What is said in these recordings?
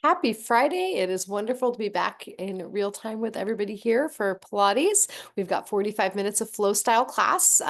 Happy Friday. It is wonderful to be back in real time with everybody here for Pilates. We've got 45 minutes of flow style class.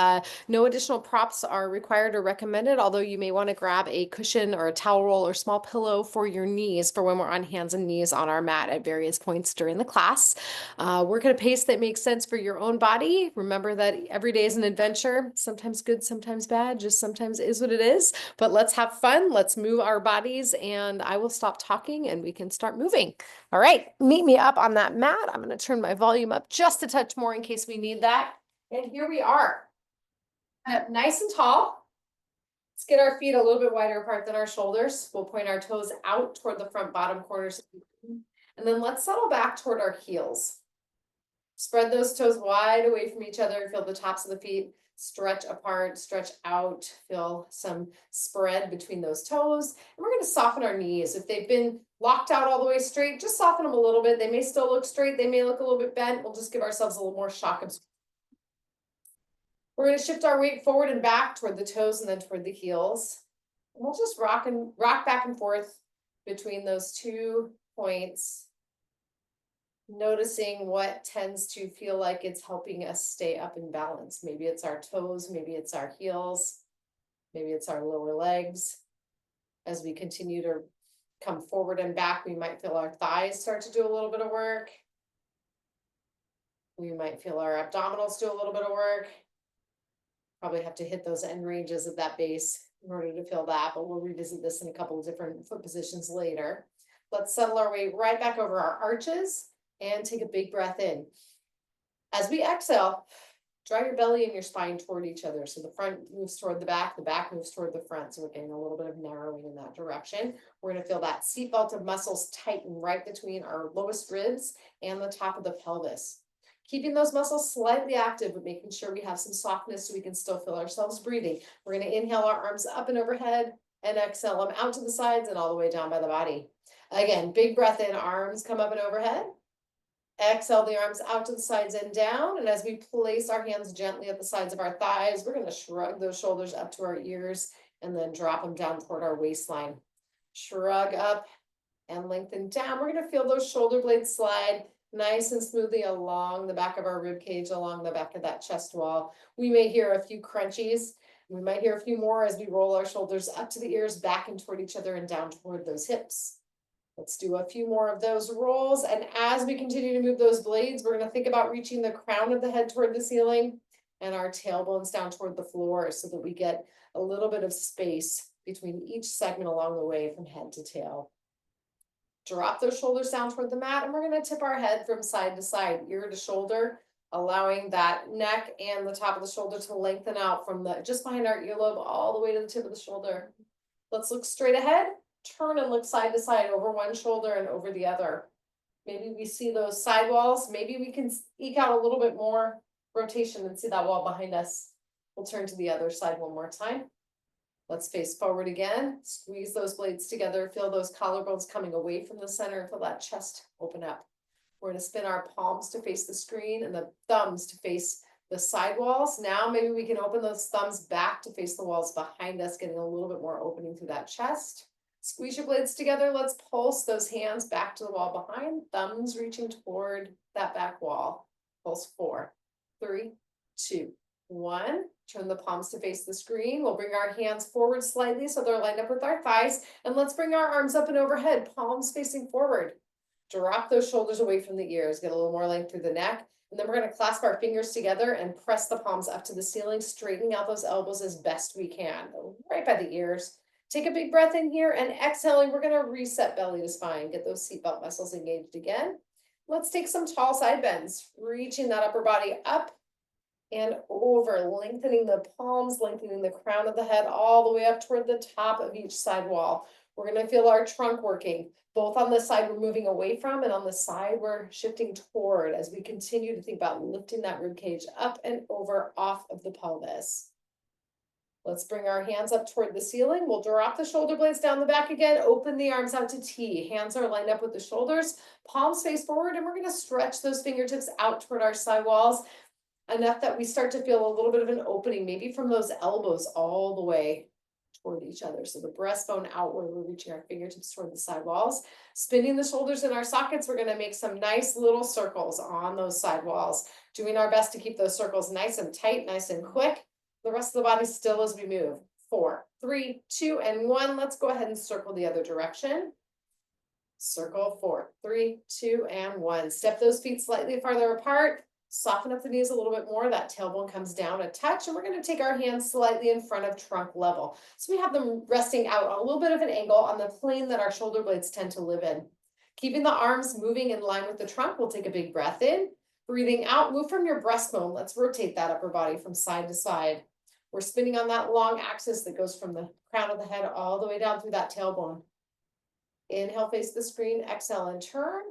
No additional props are required or recommended, although you may want to grab a cushion or a towel roll or small pillow for your knees for when we're on hands and knees on our mat at various points during the class. Work at a pace that makes sense for your own body. Remember that every day is an adventure, sometimes good, sometimes bad, just sometimes is what it is. But let's have fun. Let's move our bodies, and I will stop talking and we can start moving. All right, meet me up on that mat. I'm going to turn my volume up just a touch more in case we need that. And here we are, up nice and tall. Let's get our feet a little bit wider apart than our shoulders. We'll point our toes out toward the front bottom corners. And then let's settle back toward our heels. Spread those toes wide away from each other. Feel the tops of the feet stretch apart, stretch out, feel some spread between those toes. And we're going to soften our knees. If they've been locked out all the way straight, just soften them a little bit. They may still look straight. They may look a little bit bent. We'll just give ourselves a little more shock absorption. We're going to shift our weight forward and back toward the toes and then toward the heels. And we'll just rock back and forth between those 2 points, noticing what tends to feel like it's helping us stay up in balance. Maybe it's our toes, maybe it's our heels, maybe it's our lower legs. As we continue to come forward and back, we might feel our thighs start to do a little bit of work. We might feel our abdominals do a little bit of work. Probably have to hit those end ranges of that base in order to feel that, but we'll revisit this in a couple of different foot positions later. Let's settle our weight right back over our arches and take a big breath in. As we exhale, draw your belly and your spine toward each other. So the front moves toward the back moves toward the front. So we're getting a little bit of narrowing in that direction. We're going to feel that seatbelt of muscles tighten right between our lowest ribs and the top of the pelvis. Keeping those muscles slightly active, but making sure we have some softness so we can still feel ourselves breathing. We're going to inhale our arms up and overhead and exhale them out to the sides and all the way down by the body. Again, big breath in, arms come up and overhead. Exhale the arms out to the sides and down. And as we place our hands gently at the sides of our thighs, we're going to shrug those shoulders up to our ears and then drop them down toward our waistline. Shrug up and lengthen down. We're going to feel those shoulder blades slide nice and smoothly along the back of our rib cage, along the back of that chest wall. We may hear a few crunchies. We might hear a few more as we roll our shoulders up to the ears, back and toward each other and down toward those hips. Let's do a few more of those rolls. And as we continue to move those blades, we're going to think about reaching the crown of the head toward the ceiling and our tailbones down toward the floor so that we get a little bit of space between each segment along the way from head to tail. Drop those shoulders down toward the mat, and we're going to tip our head from side to side, ear to shoulder, allowing that neck and the top of the shoulder to lengthen out from the just behind our earlobe all the way to the tip of the shoulder. Let's look straight ahead, turn and look side to side over one shoulder and over the other. Maybe we see those side walls. Maybe we can eke out a little bit more rotation and see that wall behind us. We'll turn to the other side one more time. Let's face forward again, squeeze those blades together, feel those collarbones coming away from the center, and feel that chest open up. We're going to spin our palms to face the screen and the thumbs to face the side walls. Now maybe we can open those thumbs back to face the walls behind us, getting a little bit more opening through that chest. Squeeze your blades together. Let's pulse those hands back to the wall behind, thumbs reaching toward that back wall. Pulse 4, 3, 2, 1. Turn the palms to face the screen. We'll bring our hands forward slightly so they're lined up with our thighs. And let's bring our arms up and overhead, palms facing forward. Drop those shoulders away from the ears. Get a little more length through the neck. And then we're going to clasp our fingers together and press the palms up to the ceiling, straightening out those elbows as best we can, right by the ears. Take a big breath in here, and exhaling, we're going to reset belly to spine. Get those seatbelt muscles engaged again. Let's take some tall side bends, reaching that upper body up and over, lengthening the palms, lengthening the crown of the head all the way up toward the top of each side wall. We're going to feel our trunk working, both on the side we're moving away from and on the side we're shifting toward as we continue to think about lifting that rib cage up and over off of the pelvis. Let's bring our hands up toward the ceiling. We'll drop the shoulder blades down the back again, open the arms out to T. Hands are lined up with the shoulders, palms face forward, and we're going to stretch those fingertips out toward our side walls, enough that we start to feel a little bit of an opening, maybe from those elbows all the way toward each other. So the breastbone outward, we're reaching our fingertips toward the side walls, spinning the shoulders in our sockets. We're going to make some nice little circles on those side walls, doing our best to keep those circles nice and tight, nice and quick. The rest of the body still as we move. 4, 3, 2, and 1. Let's go ahead and circle the other direction. Circle 4, 3, 2, and 1. Step those feet slightly farther apart. Soften up the knees a little bit more. That tailbone comes down a touch, and we're going to take our hands slightly in front of trunk level. So we have them resting out on a little bit of an angle on the plane that our shoulder blades tend to live in. Keeping the arms moving in line with the trunk, we'll take a big breath in. Breathing out, move from your breastbone. Let's rotate that upper body from side to side. We're spinning on that long axis that goes from the crown of the head all the way down through that tailbone. Inhale, face the screen, exhale and turn.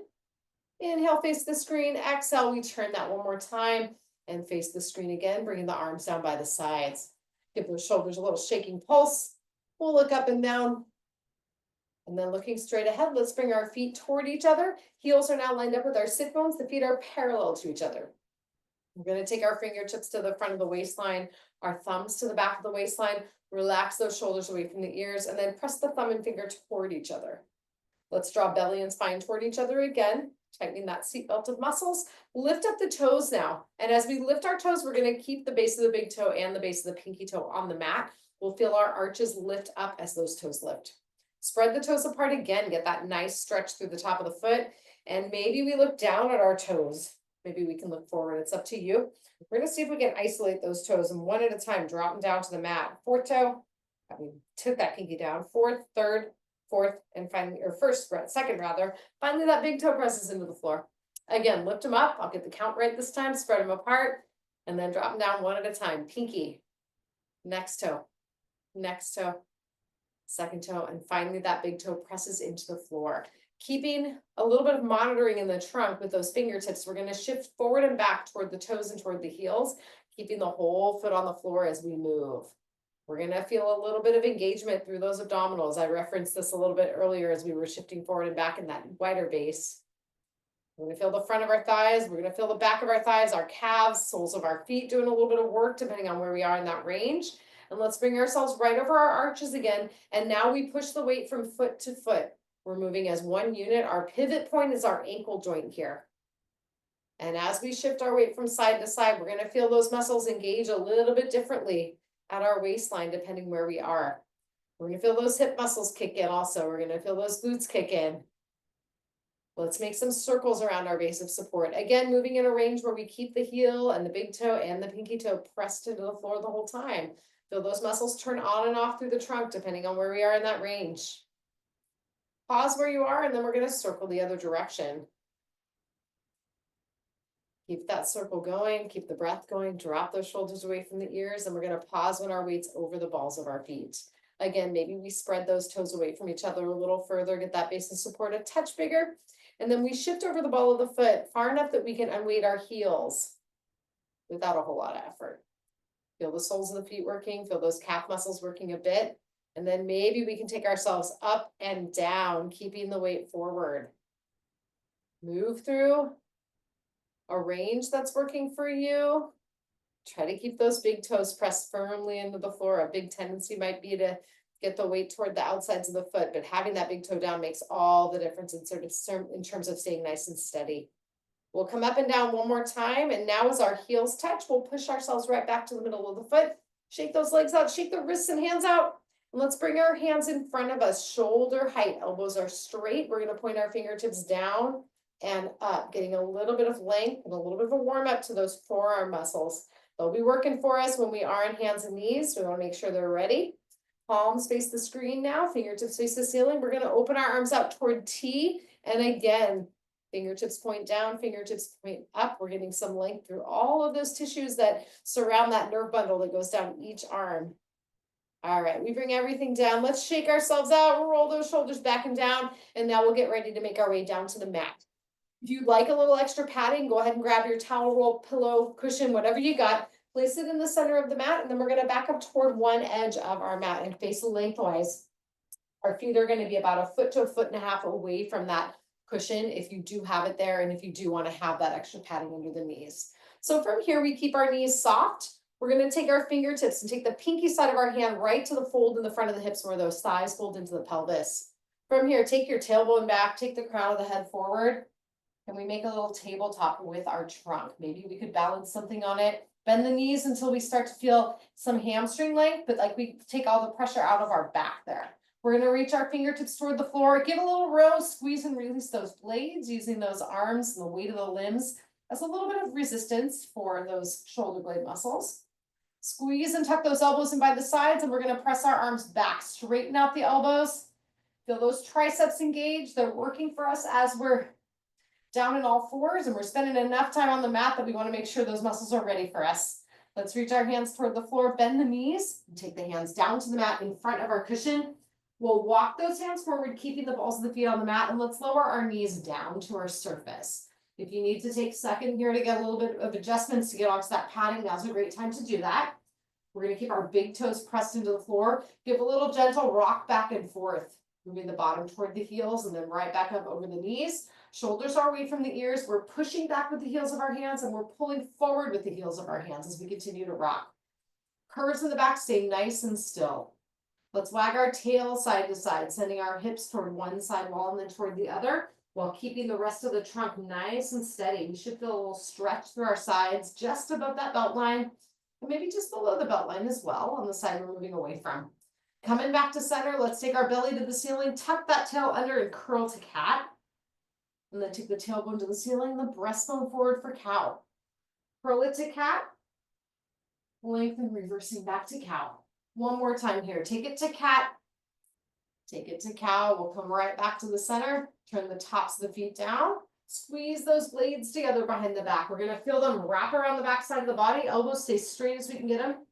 Inhale, face the screen, exhale, we turn that one more time and face the screen again, bringing the arms down by the sides. Give those shoulders a little shaking pulse. We'll look up and down. And then looking straight ahead, let's bring our feet toward each other. Heels are now lined up with our sit bones. The feet are parallel to each other. We're going to take our fingertips to the front of the waistline, our thumbs to the back of the waistline, relax those shoulders away from the ears, and then press the thumb and finger toward each other. Let's draw belly and spine toward each other again, tightening that seatbelt of muscles. Lift up the toes now. And as we lift our toes, we're going to keep the base of the big toe and the base of the pinky toe on the mat. We'll feel our arches lift up as those toes lift. Spread the toes apart again, get that nice stretch through the top of the foot. And maybe we look down at our toes. Maybe we can look forward. It's up to you. We're going to see if we can isolate those toes, and one at a time, drop them down to the mat. Fourth toe, took that pinky down. Fourth, third, fourth, and finally, or second rather. Finally, that big toe presses into the floor. Again, lift them up. I'll get the count right this time. Spread them apart, and then drop them down one at a time. Pinky, next toe, second toe, and finally that big toe presses into the floor. Keeping a little bit of monitoring in the trunk with those fingertips, we're going to shift forward and back toward the toes and toward the heels, keeping the whole foot on the floor as we move. We're going to feel a little bit of engagement through those abdominals. I referenced this a little bit earlier as we were shifting forward and back in that wider base. We're going to feel the front of our thighs. We're going to feel the back of our thighs, our calves, soles of our feet doing a little bit of work depending on where we are in that range. And let's bring ourselves right over our arches again. And now we push the weight from foot to foot. We're moving as one unit. Our pivot point is our ankle joint here. And as we shift our weight from side to side, we're going to feel those muscles engage a little bit differently at our waistline, depending where we are. We're going to feel those hip muscles kick in also. We're going to feel those glutes kick in. Let's make some circles around our base of support. Again, moving in a range where we keep the heel and the big toe and the pinky toe pressed into the floor the whole time. Feel those muscles turn on and off through the trunk, depending on where we are in that range. Pause where you are, and then we're going to circle the other direction. Keep that circle going, keep the breath going, drop those shoulders away from the ears, and we're going to pause when our weight's over the balls of our feet. Again, maybe we spread those toes away from each other a little further, get that base of support a touch bigger, and then we shift over the ball of the foot far enough that we can unweight our heels without a whole lot of effort. Feel the soles of the feet working, feel those calf muscles working a bit. And then maybe we can take ourselves up and down, keeping the weight forward. Move through a range that's working for you. Try to keep those big toes pressed firmly into the floor. A big tendency might be to get the weight toward the outsides of the foot, but having that big toe down makes all the difference in terms of staying nice and steady. We'll come up and down one more time, and now as our heels touch, we'll push ourselves right back to the middle of the foot. Shake those legs out, shake the wrists and hands out. And let's bring our hands in front of us, shoulder height, elbows are straight. We're going to point our fingertips down and up, getting a little bit of length and a little bit of a warm up to those forearm muscles. They'll be working for us when we are on hands and knees. We want to make sure they're ready. Palms face the screen now, fingertips face the ceiling. We're going to open our arms out toward T. And again, fingertips point down, fingertips point up. We're getting some length through all of those tissues that surround that nerve bundle that goes down each arm. All right, we bring everything down. Let's shake ourselves out, roll those shoulders back and down, and now we'll get ready to make our way down to the mat. If you'd like a little extra padding, go ahead and grab your towel roll, pillow, cushion, whatever you got. Place it in the center of the mat, and then we're going to back up toward one edge of our mat and face lengthwise. Our feet are going to be about a foot to a foot and a half away from that cushion if you do have it there, and if you do want to have that extra padding under the knees. So from here, we keep our knees soft. We're gonna take our fingertips and take the pinky side of our hand right to the fold in the front of the hips where those thighs fold into the pelvis. From here, take your tailbone back, take the crown of the head forward, and we make a little tabletop with our trunk. Maybe we could balance something on it. Bend the knees until we start to feel some hamstring length, but like we take all the pressure out of our back there. We're gonna reach our fingertips toward the floor, give a little row, squeeze and release those blades using those arms and the weight of the limbs as a little bit of resistance for those shoulder blade muscles. Squeeze and tuck those elbows in by the sides, and we're gonna press our arms back, straighten out the elbows. Feel those triceps engage. They're working for us as we're down in all fours, and we're spending enough time on the mat that we wanna make sure those muscles are ready for us. Let's reach our hands toward the floor, bend the knees, and take the hands down to the mat in front of our cushion. We'll walk those hands forward, keeping the balls of the feet on the mat, and let's lower our knees down to our surface. If you need to take a second here to get a little bit of adjustments to get onto that padding, now's a great time to do that. We're gonna keep our big toes pressed into the floor, give a little gentle rock back and forth, moving the bottom toward the heels and then right back up over the knees. Shoulders are away from the ears. We're pushing back with the heels of our hands and we're pulling forward with the heels of our hands as we continue to rock. Curves in the back, stay nice and still. Let's wag our tail side to side, sending our hips toward one side wall and then toward the other, while keeping the rest of the trunk nice and steady. We should feel a little stretch through our sides, just above that belt line, and maybe just below the belt line as well, on the side we're moving away from. Coming back to center, let's take our belly to the ceiling, tuck that tail under and curl to cat. And then take the tailbone to the ceiling, the breastbone forward for cow. Curl it to cat, lengthen, reversing back to cow. One more time here. Take it to cat. Take it to cow. We'll come right back to the center. Turn the tops of the feet down. Squeeze those blades together behind the back. We're going to feel them wrap around the back side of the body. Elbows stay straight as we can get them.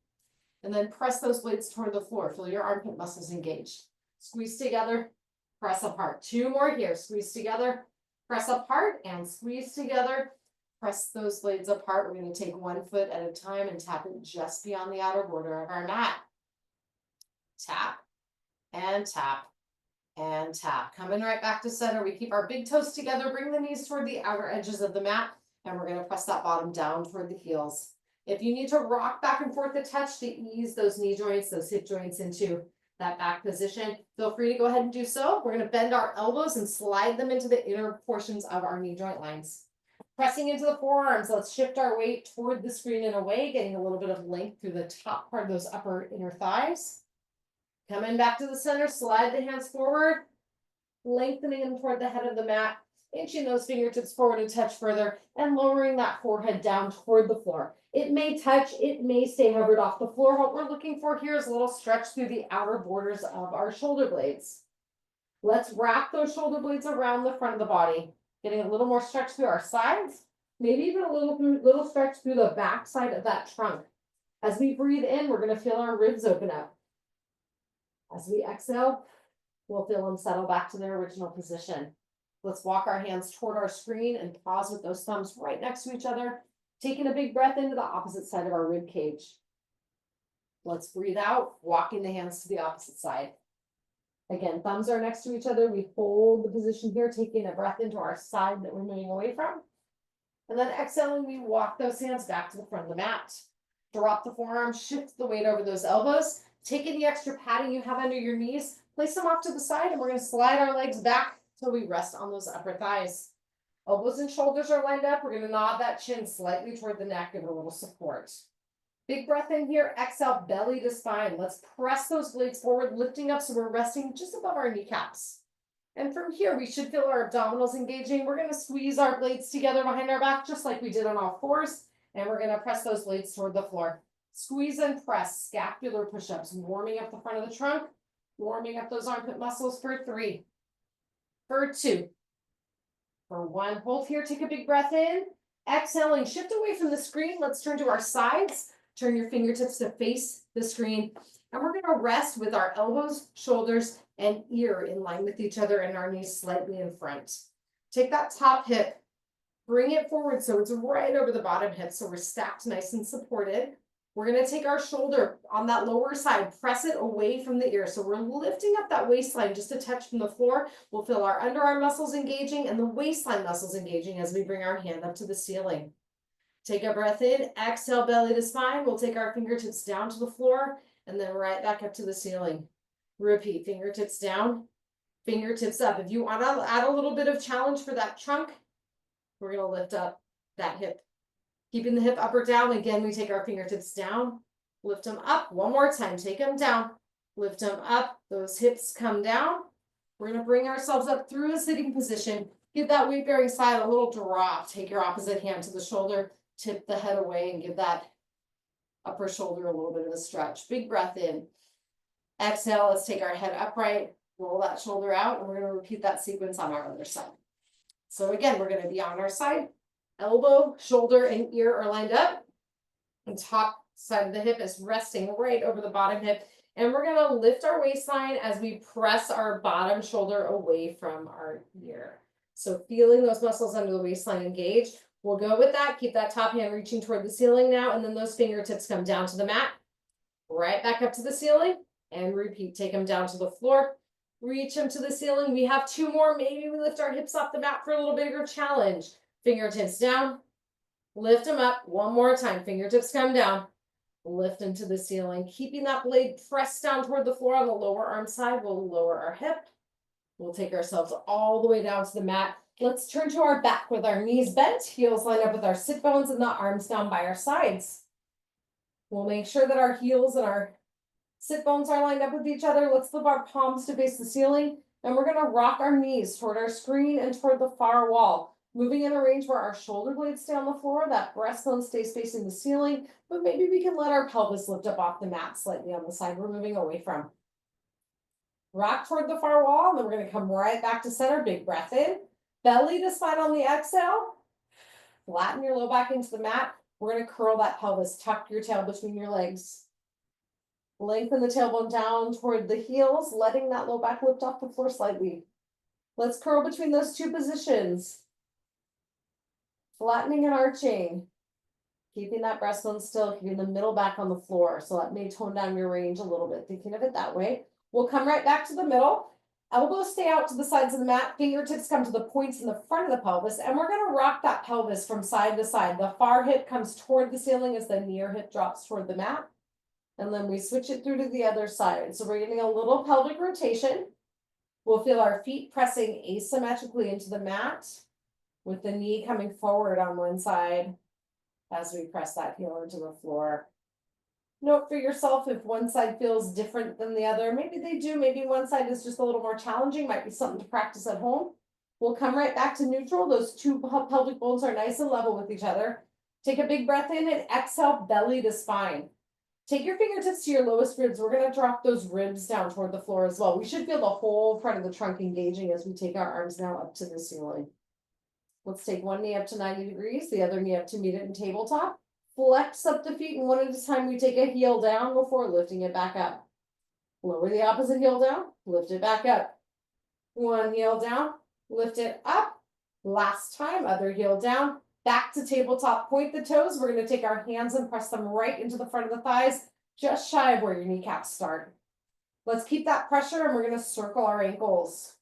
And then press those blades toward the floor. Feel your armpit muscles engaged. Squeeze together. Press apart. Two more here. Squeeze together. Press apart and squeeze together. Press those blades apart. We're going to take 1 foot at a time and tap it just beyond the outer border of our mat. Tap and tap and tap. Coming right back to center. We keep our big toes together, bring the knees toward the outer edges of the mat, and we're going to press that bottom down toward the heels. If you need to rock back and forth a touch to ease those knee joints, those hip joints into that back position, feel free to go ahead and do so. We're going to bend our elbows and slide them into the inner portions of our knee joint lines. Pressing into the forearms, let's shift our weight toward the screen and away, getting a little bit of length through the top part of those upper inner thighs. Coming back to the center, slide the hands forward, lengthening them toward the head of the mat, inching those fingertips forward a touch further, and lowering that forehead down toward the floor. It may touch, it may stay hovered off the floor. What we're looking for here is a little stretch through the outer borders of our shoulder blades. Let's wrap those shoulder blades around the front of the body, getting a little more stretch through our sides, maybe even a little stretch through the back side of that trunk. As we breathe in, we're going to feel our ribs open up. As we exhale, we'll feel them settle back to their original position. Let's walk our hands toward our screen and pause with those thumbs right next to each other, taking a big breath into the opposite side of our rib cage. Let's breathe out, walking the hands to the opposite side. Again, thumbs are next to each other. We hold the position here, taking a breath into our side that we're moving away from. And then exhaling, we walk those hands back to the front of the mat. Drop the forearms, shift the weight over those elbows. Take any extra padding you have under your knees, place them off to the side, and we're going to slide our legs back till we rest on those upper thighs. Elbows and shoulders are lined up. We're going to nod that chin slightly toward the neck, give it a little support. Big breath in here, exhale, belly to spine. Let's press those blades forward, lifting up so we're resting just above our kneecaps. And from here, we should feel our abdominals engaging. We're going to squeeze our blades together behind our back, just like we did on all fours. And we're going to press those blades toward the floor. Squeeze and press, scapular push-ups, warming up the front of the trunk, warming up those armpit muscles for 3, for 2, for 1. Hold here, take a big breath in. Exhaling, shift away from the screen. Let's turn to our sides. Turn your fingertips to face the screen. And we're going to rest with our elbows, shoulders, and ear in line with each other and our knees slightly in front. Take that top hip, bring it forward so it's right over the bottom hip so we're stacked nice and supported. We're going to take our shoulder on that lower side, press it away from the ear. So we're lifting up that waistline just a touch from the floor. We'll feel our underarm muscles engaging and the waistline muscles engaging as we bring our hand up to the ceiling. Take a breath in, exhale, belly to spine. We'll take our fingertips down to the floor and then right back up to the ceiling. Repeat, fingertips down, fingertips up. If you want to add a little bit of challenge for that trunk, we're going to lift up that hip. Keeping the hip up or down. Again, we take our fingertips down, lift them up. One more time, take them down, lift them up. Those hips come down. We're going to bring ourselves up through a sitting position. Give that weight bearing side a little drop. Take your opposite hand to the shoulder, tip the head away and give that upper shoulder a little bit of a stretch. Big breath in. Exhale, let's take our head upright, roll that shoulder out, and we're going to repeat that sequence on our other side. So again, we're going to be on our side. Elbow, shoulder, and ear are lined up. The top side of the hip is resting right over the bottom hip. And we're going to lift our waistline as we press our bottom shoulder away from our ear. So feeling those muscles under the waistline engage. We'll go with that. Keep that top hand reaching toward the ceiling now. And then those fingertips come down to the mat. Right back up to the ceiling. And repeat. Take them down to the floor. Reach them to the ceiling. We have two more. Maybe we lift our hips off the mat for a little bigger challenge. Fingertips down. Lift them up. One more time. Fingertips come down. Lift into the ceiling, keeping that blade pressed down toward the floor on the lower arm side. We'll lower our hip. We'll take ourselves all the way down to the mat. Let's turn to our back with our knees bent, heels lined up with our sit bones and the arms down by our sides. We'll make sure that our heels and our sit bones are lined up with each other. Let's flip our palms to face the ceiling. And we're going to rock our knees toward our screen and toward the far wall. Moving in a range where our shoulder blades stay on the floor, that breastbone stays facing the ceiling, but maybe we can let our pelvis lift up off the mat slightly on the side we're moving away from. Rock toward the far wall, and then we're going to come right back to center. Big breath in. Belly to spine on the exhale. Flatten your low back into the mat. We're going to curl that pelvis. Tuck your tail between your legs. Lengthen the tailbone down toward the heels, letting that low back lift off the floor slightly. Let's curl between those two positions. Flattening and arching, keeping that breastbone still, keeping the middle back on the floor. So that may tone down your range a little bit, thinking of it that way. We'll come right back to the middle. Elbows stay out to the sides of the mat. Fingertips come to the points in the front of the pelvis. And we're going to rock that pelvis from side to side. The far hip comes toward the ceiling as the near hip drops toward the mat. And then we switch it through to the other side. So we're getting a little pelvic rotation. We'll feel our feet pressing asymmetrically into the mat, with the knee coming forward on one side as we press that heel into the floor. Note for yourself if one side feels different than the other. Maybe they do. Maybe one side is just a little more challenging. Might be something to practice at home. We'll come right back to neutral. Those two pelvic bones are nice and level with each other. Take a big breath in and exhale, belly to spine. Take your fingertips to your lowest ribs. We're going to drop those ribs down toward the floor as well. We should feel the whole front of the trunk engaging as we take our arms now up to the ceiling. Let's take one knee up to 90 degrees, the other knee up to meet it in tabletop. Flex up the feet, and one at a time we take a heel down before lifting it back up. Lower the opposite heel down, lift it back up. One heel down, lift it up. Last time, other heel down, back to tabletop, point the toes. We're going to take our hands and press them right into the front of the thighs, just shy of where your kneecaps start. Let's keep that pressure, and we're going to circle our ankles.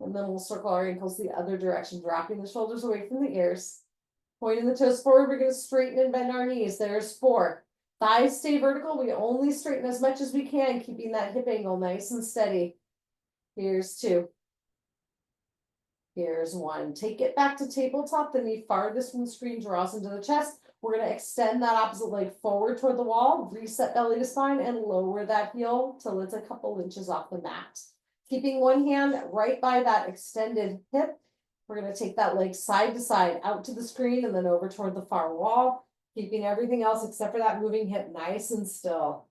And then we'll circle our ankles the other direction, dropping the shoulders away from the ears. Pointing the toes forward, we're going to straighten and bend our knees. There's 4. Thighs stay vertical. We only straighten as much as we can, keeping that hip angle nice and steady. Here's 2. Here's 1. Take it back to tabletop. The knee farthest from the screen draws into the chest. We're going to extend that opposite leg forward toward the wall, reset belly to spine, and lower that heel till it's a couple inches off the mat. Keeping one hand right by that extended hip, we're going to take that leg side to side out to the screen and then over toward the far wall, keeping everything else except for that moving hip nice and still.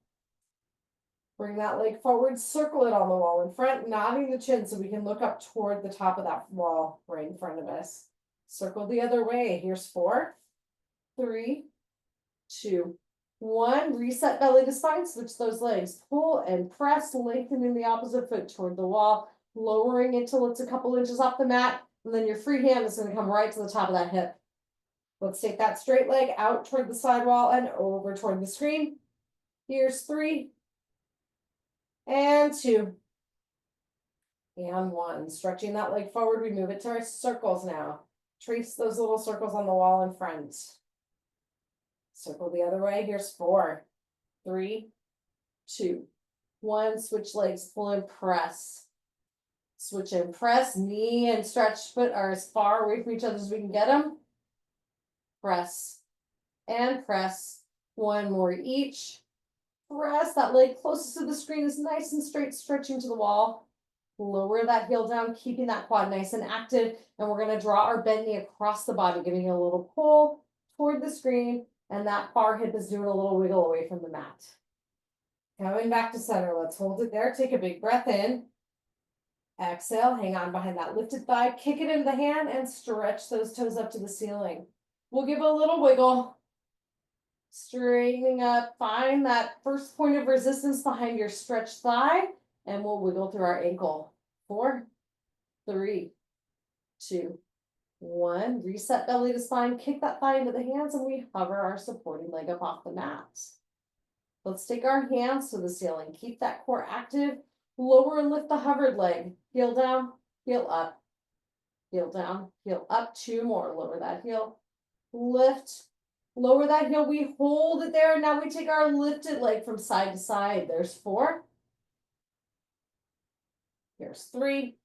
Bring that leg forward, circle it on the wall in front, nodding the chin so we can look up toward the top of that wall right in front of us. Circle the other way. Here's 4, 3, 2, 1. Reset belly to spine, switch those legs. Pull and press, lengthening the opposite foot toward the wall, lowering it till it's a couple inches off the mat, and then your free hand is going to come right to the top of that hip. Let's take that straight leg out toward the side wall and over toward the screen. Here's 3, and 2, and 1. Stretching that leg forward, we move it to our circles now. Trace those little circles on the wall in front. Circle the other way. Here's 4, 3, 2, 1. Switch legs, pull and press. Switch and press, knee and stretch foot are as far away from each other as we can get them. Press and press. 1 more each. Press that leg closest to the screen is nice and straight, stretching to the wall. Lower that heel down, keeping that quad nice and active. And we're going to draw our bend knee across the body, giving it a little pull toward the screen. And that far hip is doing a little wiggle away from the mat. Coming back to center, let's hold it there. Take a big breath in. Exhale, hang on behind that lifted thigh, kick it into the hand and stretch those toes up to the ceiling. We'll give a little wiggle. Straightening up, find that first point of resistance behind your stretched thigh, and we'll wiggle through our ankle. 4, 3, 2, 1. Reset belly to spine, kick that thigh into the hands, and we hover our supporting leg up off the mat. Let's take our hands to the ceiling. Keep that core active. Lower and lift the hovered leg. Heel down, heel up. Heel down, heel up. 2 more. Lower that heel. Lift. Lower that heel. We hold it there. And now we take our lifted leg from side to side. There's 4. Here's 3.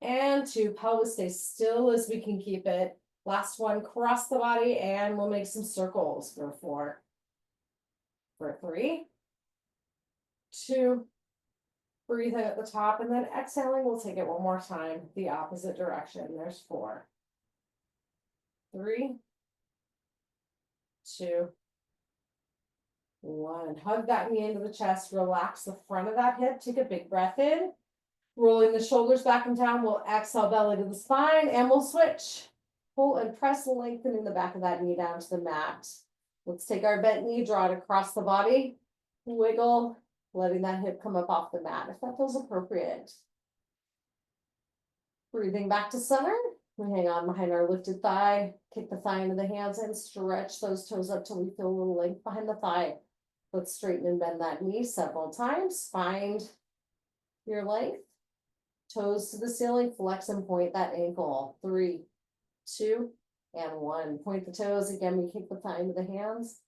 And 2. Pelvis stay still as we can keep it. Last one. Cross the body and we'll make some circles for 4. For 3. 2, breathing at the top, and then exhaling, we'll take it one more time, the opposite direction. There's 4, 3, 2, 1. Hug that knee into the chest, relax the front of that hip, take a big breath in, rolling the shoulders back and down, we'll exhale belly to the spine, and we'll switch. Pull and press, lengthening the back of that knee down to the mat. Let's take our bent knee, draw it across the body, wiggle, letting that hip come up off the mat if that feels appropriate. Breathing back to center. We hang on behind our lifted thigh, kick the thigh into the hands and stretch those toes up till we feel a little length behind the thigh. Let's straighten and bend that knee several times. Find your length. Toes to the ceiling, flex and point that ankle. 3, 2, and 1. Point the toes. Again, we kick the thigh into the hands.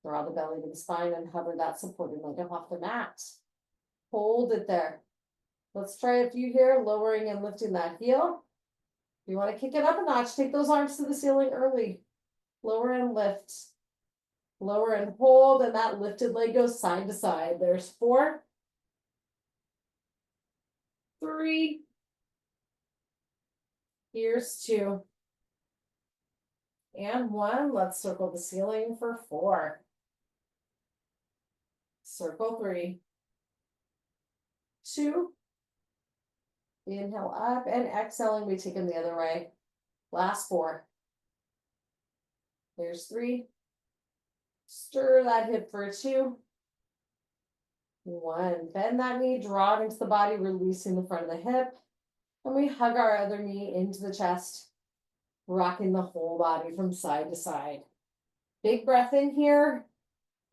Draw the belly to the spine and hover that supporting leg up off the mat. Hold it there. Let's try a few here, lowering and lifting that heel. If you want to kick it up a notch, take those arms to the ceiling early. Lower and lift. Lower and hold, and that lifted leg goes side to side. There's 4, 3. Here's 2. And 1. Let's circle the ceiling for 4. Circle 3, 2, inhale up and exhaling, we take them the other way. Last 4. There's 3. Stir that hip for 2. 1. Bend that knee, draw it into the body, releasing the front of the hip. And we hug our other knee into the chest, rocking the whole body from side to side. Big breath in here.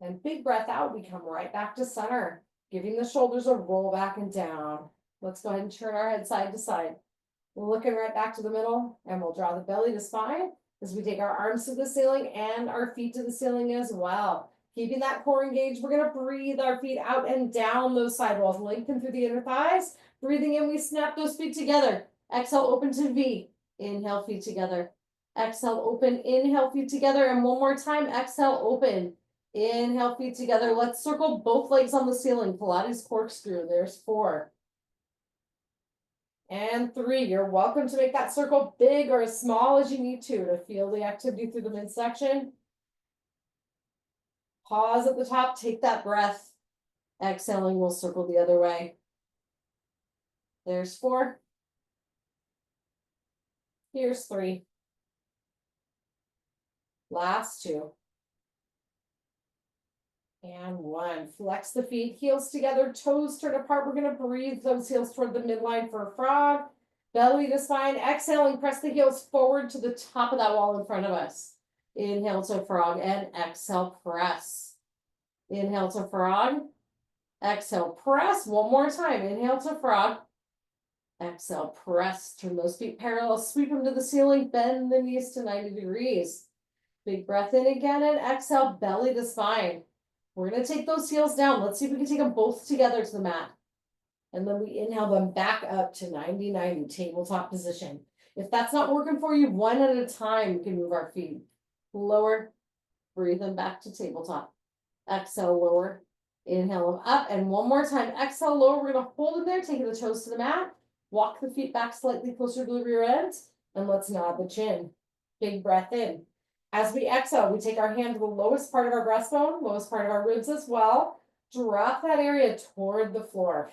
And big breath out, we come right back to center, giving the shoulders a roll back and down. Let's go ahead and turn our head side to side. We're looking right back to the middle, and we'll draw the belly to spine as we take our arms to the ceiling and our feet to the ceiling as well. Keeping that core engaged, we're gonna breathe our feet out and down those sidewalls, lengthen through the inner thighs. Breathing in, we snap those feet together. Exhale, open to V. Inhale, feet together. Exhale, open, inhale, feet together. And one more time, exhale, open. Inhale, feet together. Let's circle both legs on the ceiling. Pilates corkscrew. There's 4. And 3. You're welcome to make that circle big or as small as you need to feel the activity through the midsection. Pause at the top. Take that breath. Exhaling, we'll circle the other way. There's 4. Here's 3. Last 2. And 1. Flex the feet, heels together, toes turn apart. We're going to breathe those heels toward the midline for a frog. Belly to spine. Exhaling, press the heels forward to the top of that wall in front of us. Inhale to frog and exhale, press. Inhale to frog. Exhale, press. One more time. Inhale to frog. Exhale, press, turn those feet parallel, sweep them to the ceiling, bend the knees to 90 degrees. Big breath in again and exhale, belly to spine. We're gonna take those heels down. Let's see if we can take them both together to the mat. And then we inhale them back up to 90-90, tabletop position. If that's not working for you, one at a time, we can move our feet. Lower, breathe them back to tabletop. Exhale, lower, inhale them up, and one more time, exhale, lower. We're gonna hold it there, taking the toes to the mat. Walk the feet back slightly closer to the rear end, and let's nod the chin. Big breath in. As we exhale, we take our hand to the lowest part of our breastbone, lowest part of our ribs as well. Drop that area toward the floor.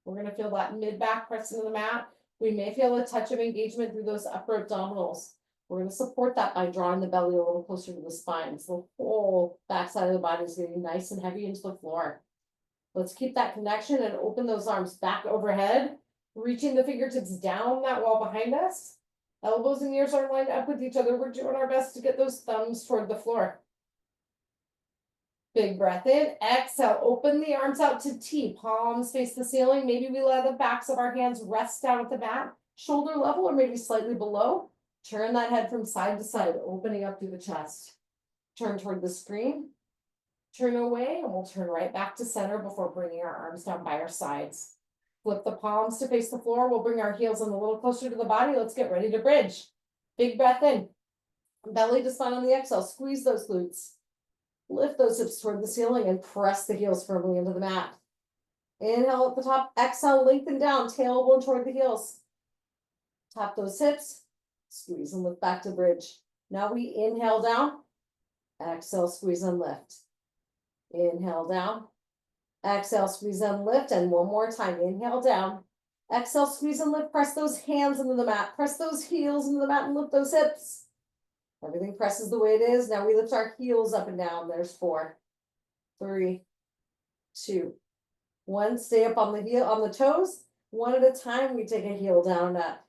We're gonna feel that mid-back press into the mat. We may feel a touch of engagement through those upper abdominals. We're gonna support that by drawing the belly a little closer to the spine. So the whole backside of the body is getting nice and heavy into the floor. Let's keep that connection and open those arms back overhead, reaching the fingertips down that wall behind us. Elbows and ears are lined up with each other. We're doing our best to get those thumbs toward the floor. Big breath in, exhale, open the arms out to T, palms face the ceiling. Maybe we let the backs of our hands rest down at the mat, shoulder level or maybe slightly below. Turn that head from side to side, opening up through the chest. Turn toward the screen, turn away, and we'll turn right back to center before bringing our arms down by our sides. Flip the palms to face the floor. We'll bring our heels in a little closer to the body. Let's get ready to bridge. Big breath in, belly to spine on the exhale, squeeze those glutes. Lift those hips toward the ceiling and press the heels firmly into the mat. Inhale at the top, exhale, lengthen down, tailbone toward the heels. Tap those hips, squeeze and lift back to bridge. Now we inhale down, exhale, squeeze and lift. Inhale down, exhale, squeeze and lift, and one more time, inhale down, exhale, squeeze and lift, press those hands into the mat, press those heels into the mat and lift those hips. Everything presses the way it is. Now we lift our heels up and down. There's 4, 3, 2, 1. Stay up on the heel, on the toes. One at a time, we take a heel down and up.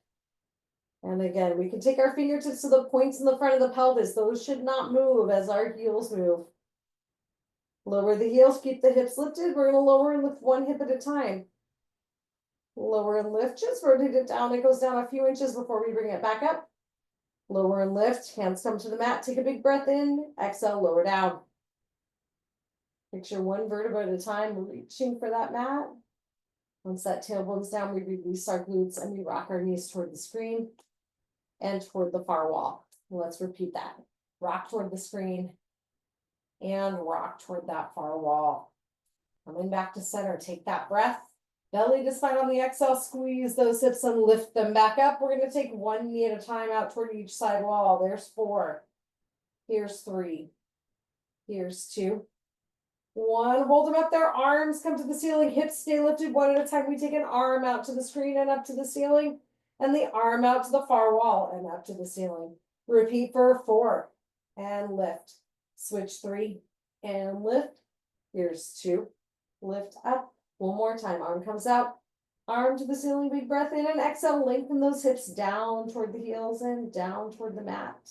And again, we can take our fingertips to the points in the front of the pelvis. Those should not move as our heels move. Lower the heels, keep the hips lifted. We're gonna lower and lift one hip at a time. Lower and lift, just rotate it down. It goes down a few inches before we bring it back up. Lower and lift, hands come to the mat, take a big breath in, exhale, lower down. Picture one vertebra at a time, reaching for that mat. Once that tailbone's down, we release our glutes and we rock our knees toward the screen and toward the far wall. Let's repeat that. Rock toward the screen and rock toward that far wall. Coming back to center, take that breath. Belly to spine on the exhale, squeeze those hips and lift them back up. We're going to take one knee at a time out toward each side wall. There's 4. Here's 3. Here's 2. 1. Hold them up there. Arms come to the ceiling. Hips stay lifted one at a time. We take an arm out to the screen and up to the ceiling. And the arm out to the far wall and up to the ceiling. Repeat for 4. And lift. Switch 3. And lift. Here's 2. Lift up. One more time, arm comes out, arm to the ceiling, big breath in and exhale, lengthen those hips down toward the heels and down toward the mat.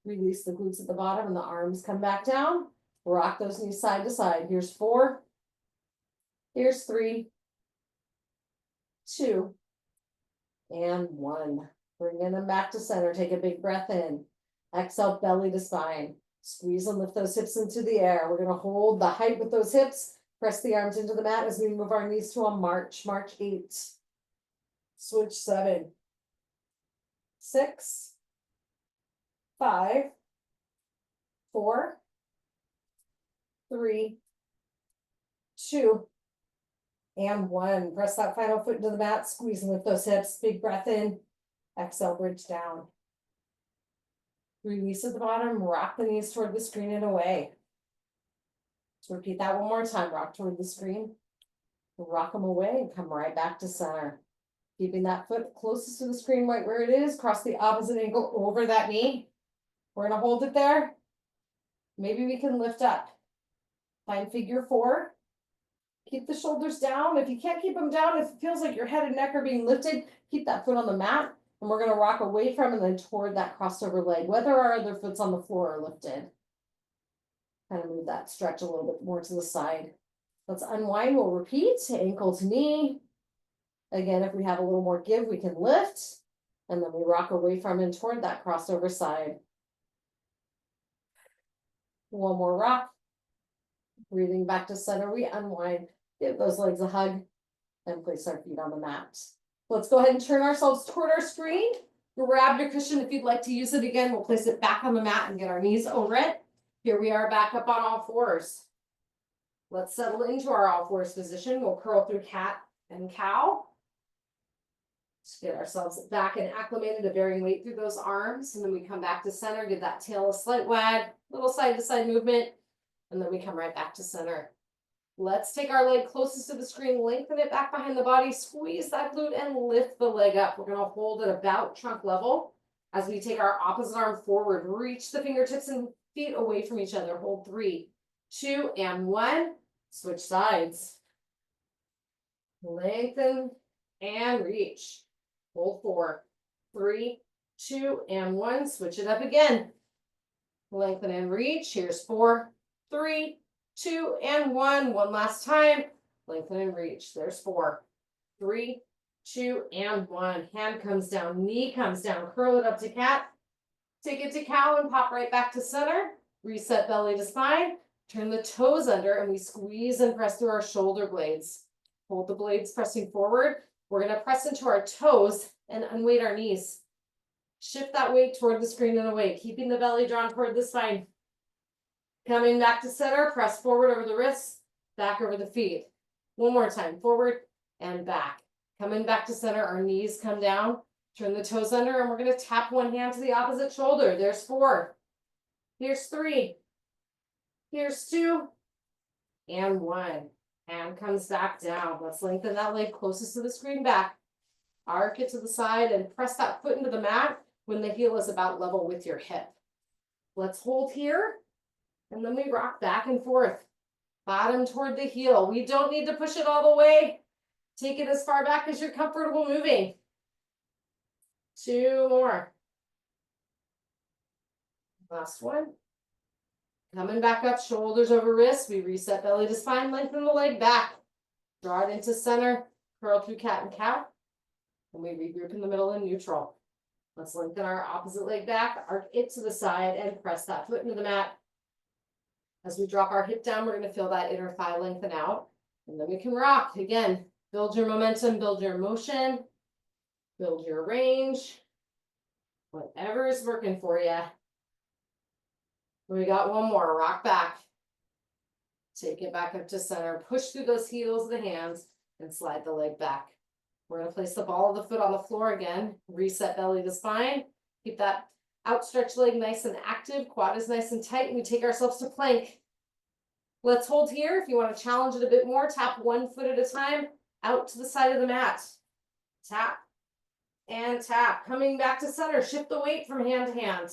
Release the glutes at the bottom and the arms come back down. Rock those knees side to side. Here's 4. Here's 3, 2, and 1. Bringing them back to center. Take a big breath in. Exhale, belly to spine. Squeeze and lift those hips into the air. We're going to hold the height with those hips. Press the arms into the mat as we move our knees to a march. March 8. Switch 7. 6. 5. 4. 3. 2. And 1. Press that final foot into the mat. Squeeze and lift those hips. Big breath in. Exhale, bridge down. Release at the bottom. Rock the knees toward the screen and away. So repeat that one more time. Rock toward the screen, rock them away and come right back to center. Keeping that foot closest to the screen right where it is, cross the opposite ankle over that knee. We're gonna hold it there. Maybe we can lift up. Find figure 4. Keep the shoulders down. If you can't keep them down, if it feels like your head and neck are being lifted, keep that foot on the mat. And we're gonna rock away from and then toward that crossover leg, whether our other foot's on the floor or lifted. Kind of move that stretch a little bit more to the side. Let's unwind. We'll repeat. Ankle to knee. Again, if we have a little more give, we can lift, and then we rock away from and toward that crossover side. One more rock. Breathing back to center, we unwind, give those legs a hug, and place our feet on the mat. Let's go ahead and turn ourselves toward our screen. Grab your cushion if you'd like to use it again. We'll place it back on the mat and get our knees over it. Here we are back up on all fours. Let's settle into our all fours position. We'll curl through cat and cow. Just get ourselves back and acclimated to bearing weight through those arms. And then we come back to center, give that tail a slight wag, little side to side movement. And then we come right back to center. Let's take our leg closest to the screen, lengthen it back behind the body, squeeze that glute and lift the leg up. We're gonna hold at about trunk level as we take our opposite arm forward. Reach the fingertips and feet away from each other. Hold 3, 2, and 1. Switch sides. Lengthen and reach. Hold 4, 3, 2, and 1. Switch it up again. Lengthen and reach. Here's 4, 3, 2, and 1. One last time. Lengthen and reach. There's 4, 3, 2, and 1. Hand comes down, knee comes down. Curl it up to cat. Take it to cow and pop right back to center. Reset belly to spine. Turn the toes under and we squeeze and press through our shoulder blades. Hold the blades pressing forward. We're going to press into our toes and unweight our knees. Shift that weight toward the screen and away, keeping the belly drawn toward the spine. Coming back to center, press forward over the wrists, back over the feet. One more time, forward and back. Coming back to center, our knees come down, turn the toes under, and we're going to tap one hand to the opposite shoulder. There's 4. Here's 3. Here's 2. And 1. Hand comes back down. Let's lengthen that leg closest to the screen back. Arc it to the side and press that foot into the mat when the heel is about level with your hip. Let's hold here. And then we rock back and forth. Bottom toward the heel. We don't need to push it all the way. Take it as far back as you're comfortable moving. 2 more. Last one. Coming back up, shoulders over wrists. We reset belly to spine, lengthen the leg back. Draw it into center, curl through cat and cow. And we regroup in the middle in neutral. Let's lengthen our opposite leg back, arc it to the side, and press that foot into the mat. As we drop our hip down, we're going to feel that inner thigh lengthen out. And then we can rock. Again, build your momentum, build your motion, build your range. Whatever is working for you. We got one more. Rock back. Take it back up to center. Push through those heels of the hands and slide the leg back. We're going to place the ball of the foot on the floor again. Reset belly to spine. Keep that outstretched leg nice and active. Quad is nice and tight. And we take ourselves to plank. Let's hold here. If you want to challenge it a bit more, tap one foot at a time out to the side of the mat. Tap and tap. Coming back to center. Shift the weight from hand to hand.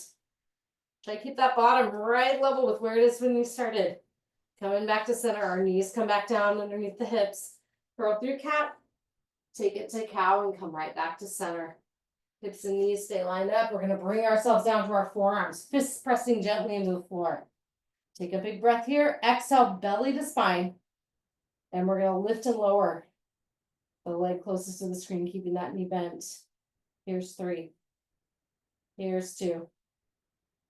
Try to keep that bottom right level with where it is when you started. Coming back to center. Our knees come back down underneath the hips. Curl through cat. Take it to cow and come right back to center. Hips and knees stay lined up. We're going to bring ourselves down to our forearms. Fists pressing gently into the floor. Take a big breath here. Exhale, belly to spine. And we're going to lift and lower the leg closest to the screen, keeping that knee bent. Here's 3. Here's 2.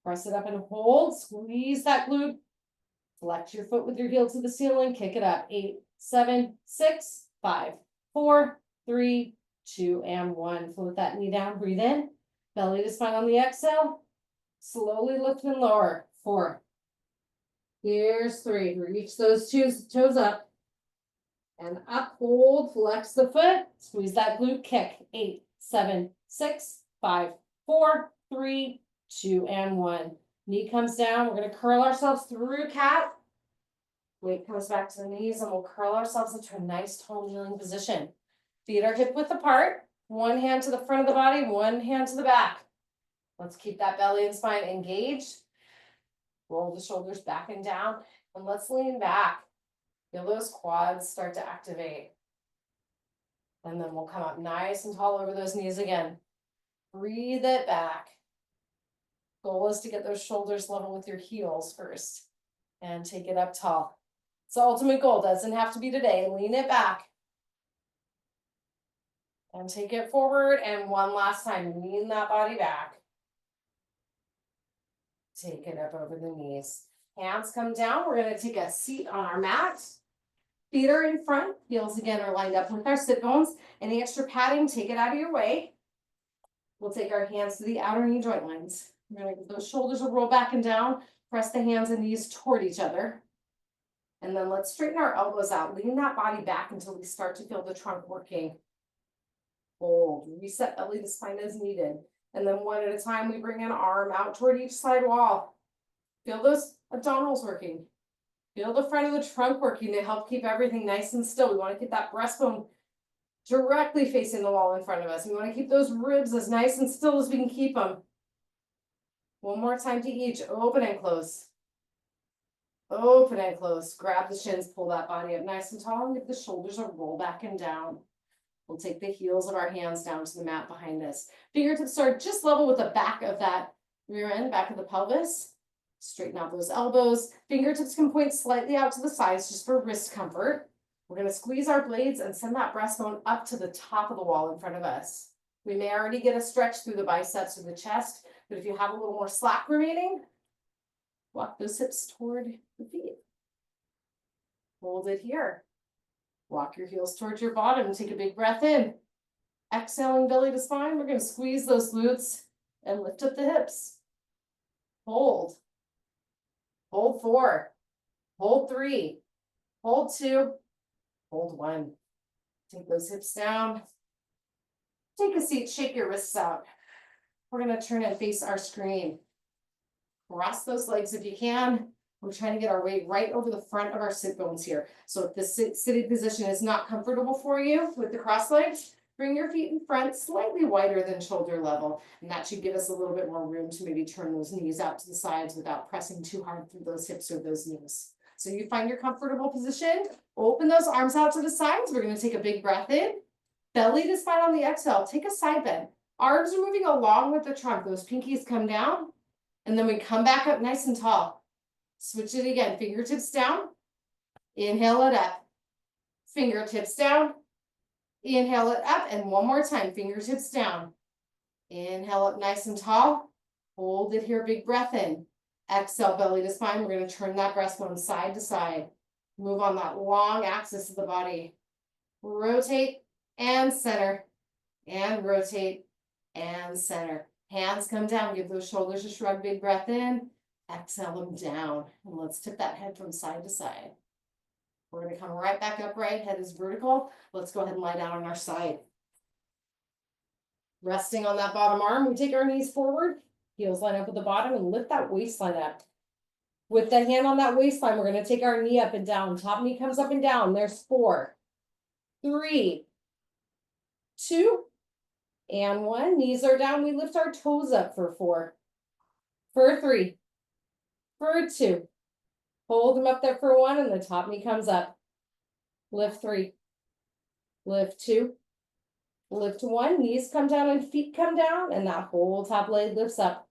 Press it up and hold. Squeeze that glute. Flex your foot with your heel to the ceiling. Kick it up. 8, 7, 6, 5, 4, 3, 2, and 1. Float that knee down. Breathe in. Belly to spine on the exhale. Slowly lift and lower. 4. Here's 3. Reach those toes up. And up. Hold. Flex the foot. Squeeze that glute. Kick. 8, 7, 6, 5, 4, 3, 2, and 1. Knee comes down. We're going to curl ourselves through cat. Weight comes back to the knees and we'll curl ourselves into a nice tall kneeling position. Feet are hip width apart. One hand to the front of the body, one hand to the back. Let's keep that belly and spine engaged. Roll the shoulders back and down. And let's lean back. Feel those quads start to activate. And then we'll come up nice and tall over those knees again. Breathe it back. Goal is to get those shoulders level with your heels first. And take it up tall. It's the ultimate goal. Doesn't have to be today. Lean it back. And take it forward, and one last time, lean that body back. Take it up over the knees. Hands come down, we're gonna take a seat on our mat. Feet are in front, heels again are lined up with our sit bones. Any extra padding, take it out of your way. We'll take our hands to the outer knee joint lines. We're gonna get those shoulders will roll back and down, press the hands and knees toward each other. And then let's straighten our elbows out, lean that body back until we start to feel the trunk working. Hold, reset belly to spine as needed. And then one at a time, we bring an arm out toward each side wall. Feel those abdominals working. Feel the front of the trunk working to help keep everything nice and still. We want to keep that breastbone directly facing the wall in front of us. We want to keep those ribs as nice and still as we can keep them. One more time to each, open and close. Open and close, grab the shins, pull that body up nice and tall, and give the shoulders a roll back and down. We'll take the heels of our hands down to the mat behind us. Fingertips are just level with the back of that rear end, back of the pelvis. Straighten out those elbows. Fingertips can point slightly out to the sides just for wrist comfort. We're going to squeeze our blades and send that breastbone up to the top of the wall in front of us. We may already get a stretch through the biceps or the chest, but if you have a little more slack remaining, walk those hips toward the feet. Hold it here. Walk your heels towards your bottom and take a big breath in. Exhaling belly to spine, we're going to squeeze those glutes and lift up the hips. Hold. Hold 4. Hold 3. Hold 2. Hold 1. Take those hips down. Take a seat, shake your wrists out. We're going to turn and face our screen. Cross those legs if you can. We're trying to get our weight right over the front of our sit bones here. So if the sitting position is not comfortable for you with the cross legs, bring your feet in front, slightly wider than shoulder level. And that should give us a little bit more room to maybe turn those knees out to the sides without pressing too hard through those hips or those knees. So you find your comfortable position, open those arms out to the sides. We're going to take a big breath in, belly to spine on the exhale. Take a side bend. Arms are moving along with the trunk. Those pinkies come down, and then we come back up nice and tall. Switch it again, fingertips down, inhale it up, fingertips down, inhale it up, and one more time, fingertips down, inhale up nice and tall, hold it here, big breath in, exhale, belly to spine. We're going to turn that breastbone side to side, move on that long axis of the body, rotate and center, and rotate and center. Hands come down, give those shoulders a shrug, big breath in, exhale them down, and let's tip that head from side to side. We're going to come right back upright, head is vertical. Let's go ahead and lie down on our side. Resting on that bottom arm, we take our knees forward, heels line up with the bottom, and lift that waistline up. With the hand on that waistline, we're going to take our knee up and down. Top knee comes up and down. There's 4, 3, 2, and 1. Knees are down. We lift our toes up for 4, for 3, for 2. Hold them up there for 1, and the top knee comes up. Lift 3, lift 2, lift 1. Knees come down and feet come down, and that whole top leg lifts up.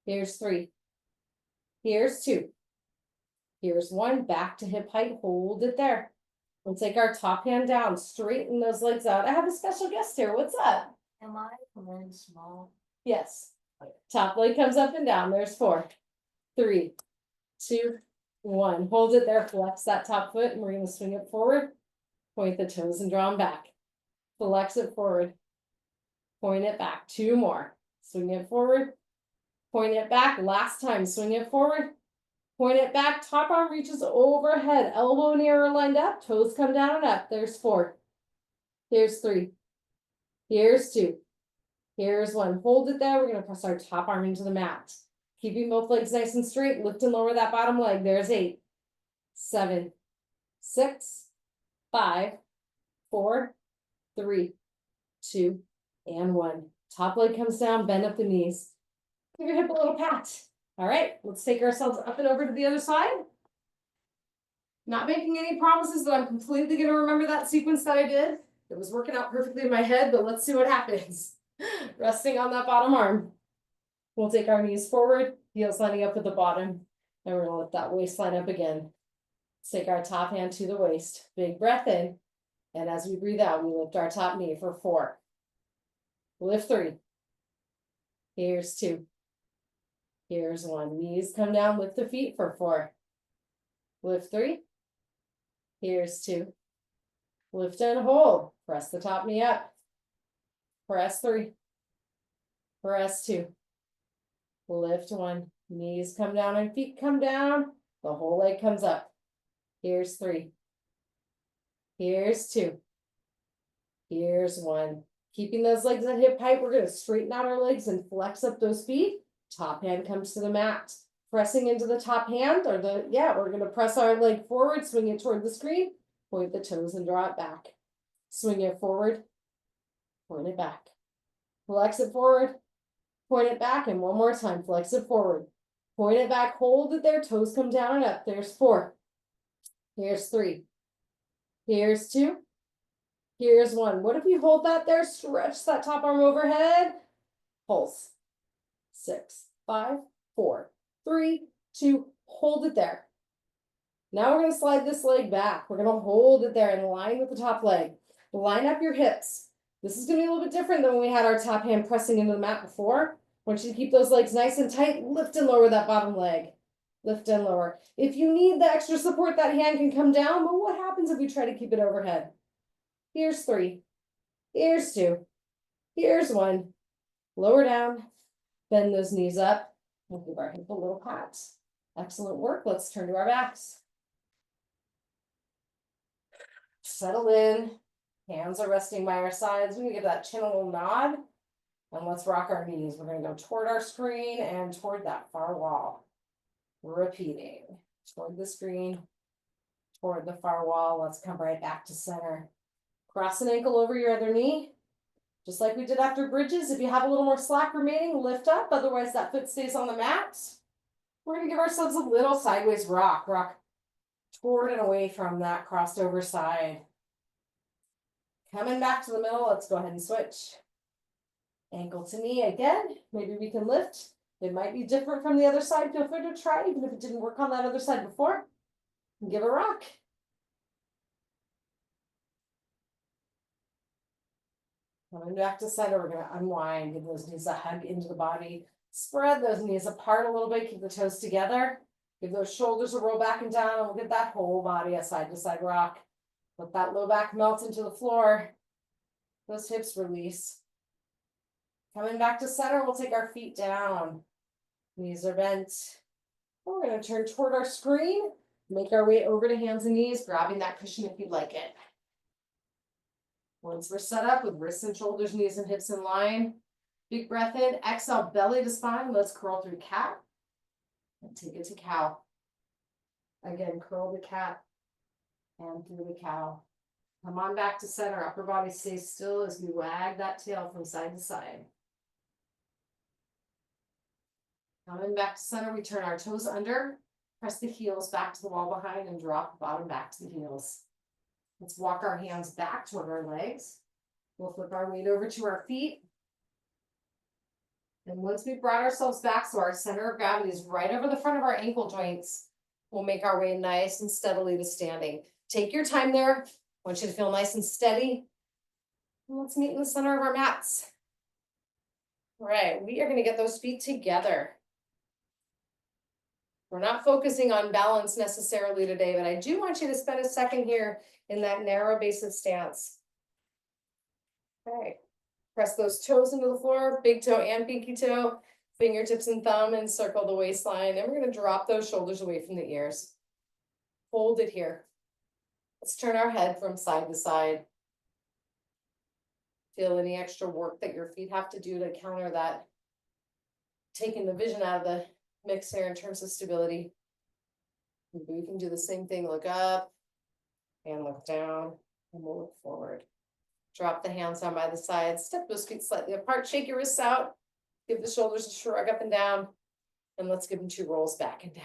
Here's 3. Here's 2. Here's 1. Back to hip height. Hold it there. We'll take our top hand down. Straighten those legs out. I have a special guest here. What's up? Am I very small? Yes. Top leg comes up and down. There's 4, 3, 2, 1. Hold it there. Flex that top foot, and we're going to swing it forward. Point the toes and draw them back. Flex it forward. Point it back. 2 more. Swing it forward. Point it back. Last time. Swing it forward. Point it back. Top arm reaches overhead. Elbow and ear are lined up. Toes come down and up. There's 4. Here's 3. Here's 2. Here's 1. Hold it there. We're going to press our top arm into the mat. Keeping both legs nice and straight. Lift and lower that bottom leg. There's 8, 7, 6, 5, 4, 3, 2, and 1. Top leg comes down. Bend up the knees. Give your hip a little pat. All right, let's take ourselves up and over to the other side. Not making any promises that I'm completely going to remember that sequence that I did. It was working out perfectly in my head, but let's see what happens. Resting on that bottom arm. We'll take our knees forward, heels lining up with the bottom, and we're going to lift that waistline up again. Let's take our top hand to the waist. Big breath in. And as we breathe out, we lift our top knee for 4. Lift 3. Here's 2. Here's 1. Knees come down, lift the feet for 4. Lift 3. Here's 2. Lift and hold. Press the top knee up. Press 3. Press 2. Lift 1. Knees come down and feet come down. The whole leg comes up. Here's 3. Here's 2. Here's 1. Keeping those legs at hip height, we're going to straighten out our legs and flex up those feet. Top hand comes to the mat. Pressing into the top hand, or we're going to press our leg forward, swing it toward the screen, point the toes and draw it back. Swing it forward, point it back. Flex it forward, point it back, and one more time, flex it forward. Point it back, hold it there, toes come down and up. There's 4. Here's 3. Here's 2. Here's 1. What if you hold that there, stretch that top arm overhead, pulse. 6, 5, 4, 3, 2, hold it there. Now we're going to slide this leg back. We're going to hold it there in line with the top leg. Line up your hips. This is going to be a little bit different than when we had our top hand pressing into the mat before. I want you to keep those legs nice and tight. Lift and lower that bottom leg. Lift and lower. If you need the extra support, that hand can come down, but what happens if we try to keep it overhead? Here's 3. Here's 2. Here's 1. Lower down. Bend those knees up. We'll give our hip a little pat. Excellent work. Let's turn to our backs. Settle in. Hands are resting by our sides. We're going to give that chin a little nod. And let's rock our knees. We're going to go toward our screen and toward that far wall. Repeating. Toward the screen. Toward the far wall. Let's come right back to center. Cross an ankle over your other knee. Just like we did after bridges. If you have a little more slack remaining, lift up. Otherwise, that foot stays on the mat. We're going to give ourselves a little sideways rock. Rock toward and away from that crossed over side. Coming back to the middle, let's go ahead and switch. Ankle to knee again. Maybe we can lift. It might be different from the other side. Feel free to try, even if it didn't work on that other side before. Give a rock. Coming back to center, we're going to unwind, give those knees a hug into the body. Spread those knees apart a little bit, keep the toes together. Give those shoulders a roll back and down, and we'll give that whole body a side-to-side rock. Let that low back melt into the floor. Those hips release. Coming back to center, we'll take our feet down. Knees are bent. We're going to turn toward our screen. Make our way over to hands and knees, grabbing that cushion if you'd like it. Once we're set up with wrists and shoulders, knees and hips in line, big breath in, exhale, belly to spine. Let's curl through cat and take it to cow. Again, curl the cat and through the cow. Come on back to center. Upper body stays still as we wag that tail from side to side. Coming back to center, we turn our toes under, press the heels back to the wall behind, and drop the bottom back to the heels. Let's walk our hands back toward our legs. We'll flip our weight over to our feet. And once we've brought ourselves back, so our center of gravity is right over the front of our ankle joints, we'll make our way nice and steadily to standing. Take your time there. I want you to feel nice and steady. And let's meet in the center of our mats. All right, we are going to get those feet together. We're not focusing on balance necessarily today, but I do want you to spend a second here in that narrow basic stance. Okay, press those toes into the floor, big toe and pinky toe, fingertips and thumb, and circle the waistline. And we're going to drop those shoulders away from the ears. Hold it here. Let's turn our head from side to side. Feel any extra work that your feet have to do to counter that, taking the vision out of the mix here in terms of stability. Maybe we can do the same thing, look up and look down, and we'll look forward. Drop the hands down by the sides, step those feet slightly apart, shake your wrists out, give the shoulders a shrug up and down, and let's give them 2 rolls back and down.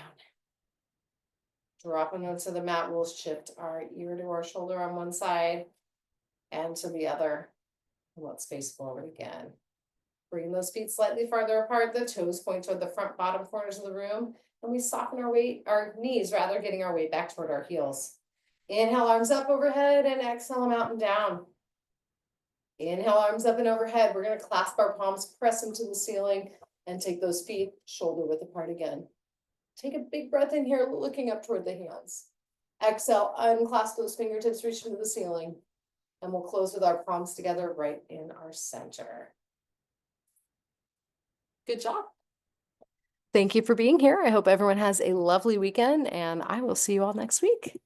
Dropping them to the mat, we'll shift our ear to our shoulder on one side and to the other. And let's face forward again. Bring those feet slightly farther apart, the toes point toward the front bottom corners of the room, and we soften our weight, our knees rather, getting our weight back toward our heels. Inhale, arms up overhead, and exhale them out and down. Inhale, arms up and overhead. We're gonna clasp our palms, press them to the ceiling, and take those feet shoulder width apart again. Take a big breath in here, looking up toward the hands. Exhale, unclasp those fingertips, reach into the ceiling. And we'll close with our palms together right in our center. Good job. Thank you for being here. I hope everyone has a lovely weekend, and I will see you all next week.